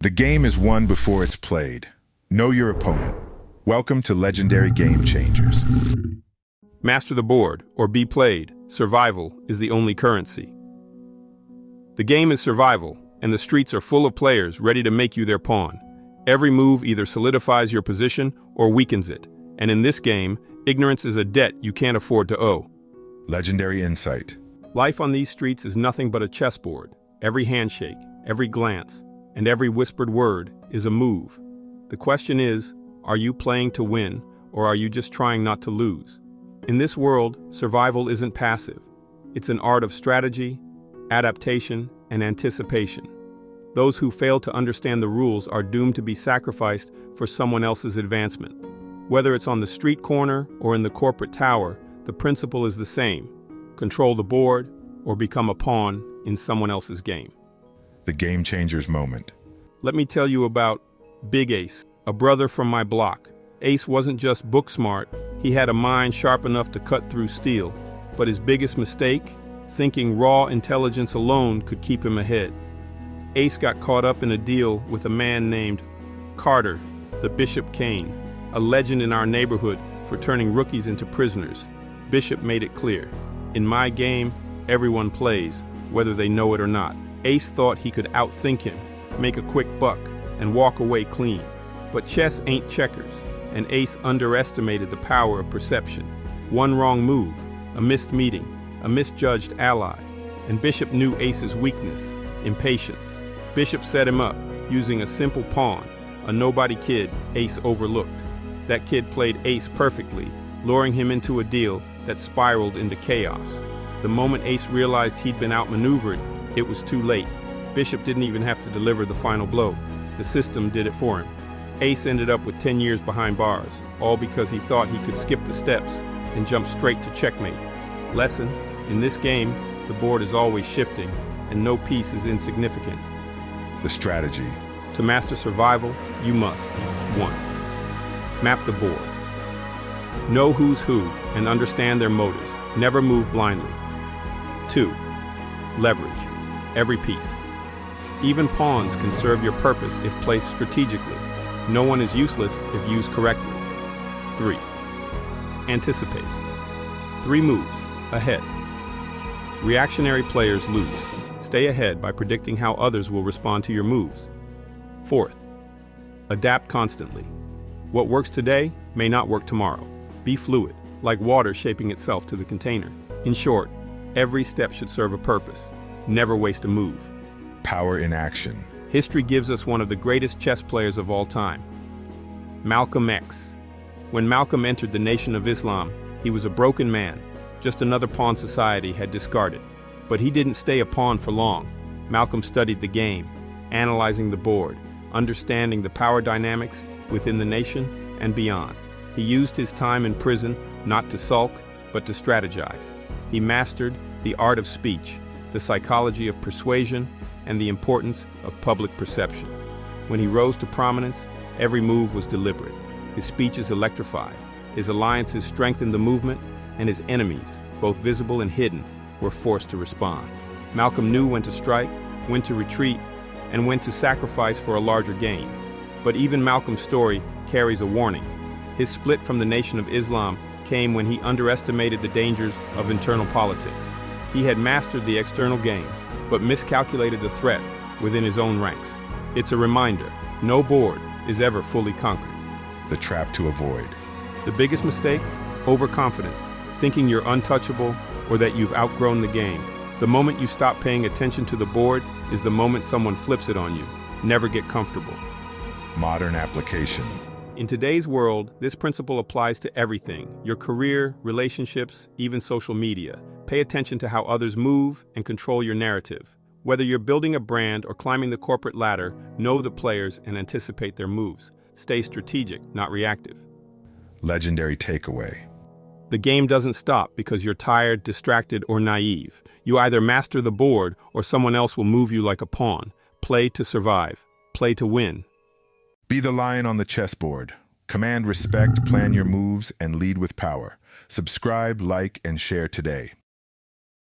The game is won before it's played. Know your opponent. Welcome to Legendary Game Changers. Master the board, or be played. Survival is the only currency. The game is survival, and the streets are full of players ready to make you their pawn. Every move either solidifies your position or weakens it, and in this game, ignorance is a debt you can't afford to owe. Legendary Insight. Life on these streets is nothing but a chessboard. Every handshake, every glance, and every whispered word is a move. The question is, are you playing to win, or are you just trying not to lose? In this world, survival isn't passive. It's an art of strategy, adaptation, and anticipation. Those who fail to understand the rules are doomed to be sacrificed for someone else's advancement. Whether it's on the street corner or in the corporate tower, the principle is the same. Control the board or become a pawn in someone else's game. The Game Changers moment. Let me tell you about Big Ace, a brother from my block. Ace wasn't just book smart, he had a mind sharp enough to cut through steel. But his biggest mistake? Thinking raw intelligence alone could keep him ahead. Ace got caught up in a deal with a man named Carter, the Bishop Kane, a legend in our neighborhood for turning rookies into prisoners. Bishop made it clear, in my game, everyone plays, whether they know it or not. Ace thought he could outthink him, make a quick buck, and walk away clean. But chess ain't checkers, and Ace underestimated the power of perception. One wrong move, a missed meeting, a misjudged ally, and Bishop knew Ace's weakness, impatience. Bishop set him up, using a simple pawn, a nobody kid Ace overlooked. That kid played Ace perfectly, luring him into a deal that spiraled into chaos. The moment Ace realized he'd been outmaneuvered, it was too late. Bishop didn't even have to deliver the final blow. The system did it for him. Ace ended up with 10 years behind bars, all because he thought he could skip the steps and jump straight to checkmate. Lesson: in this game, the board is always shifting, and no piece is insignificant. The strategy. To master survival, you must 1. Map the board. Know who's who and understand their motives. Never move blindly. 2. Leverage every piece. Even pawns can serve your purpose if placed strategically. No one is useless if used correctly. 3. Anticipate. 3 moves ahead. Reactionary players lose. Stay ahead by predicting how others will respond to your moves. 4th. Adapt constantly. What works today may not work tomorrow. Be fluid, like water shaping itself to the container. In short, every step should serve a purpose. Never waste a move. Power in action. History gives us one of the greatest chess players of all time, Malcolm X. When Malcolm entered the Nation of Islam, he was a broken man, just another pawn society had discarded. But he didn't stay a pawn for long. Malcolm studied the game, analyzing the board, understanding the power dynamics within the nation and beyond. He used his time in prison not to sulk, but to strategize. He mastered the art of speech, the psychology of persuasion, and the importance of public perception. When he rose to prominence, every move was deliberate. His speeches electrified, his alliances strengthened the movement, and his enemies, both visible and hidden, were forced to respond. Malcolm knew when to strike, when to retreat, and when to sacrifice for a larger gain. But even Malcolm's story carries a warning. His split from the Nation of Islam came when he underestimated the dangers of internal politics. He had mastered the external game, but miscalculated the threat within his own ranks. It's a reminder, no board is ever fully conquered. The trap to avoid. The biggest mistake? Overconfidence, thinking you're untouchable or that you've outgrown the game. The moment you stop paying attention to the board is the moment someone flips it on you. Never get comfortable. Modern application. In today's world, this principle applies to everything: your career, relationships, even social media. Pay attention to how others move and control your narrative. Whether you're building a brand or climbing the corporate ladder, know the players and anticipate their moves. Stay strategic, not reactive. Legendary takeaway. The game doesn't stop because you're tired, distracted, or naive. You either master the board or someone else will move you like a pawn. Play to survive. Play to win. Be the lion on the chessboard. Command respect, plan your moves, and lead with power. Subscribe, like, and share today.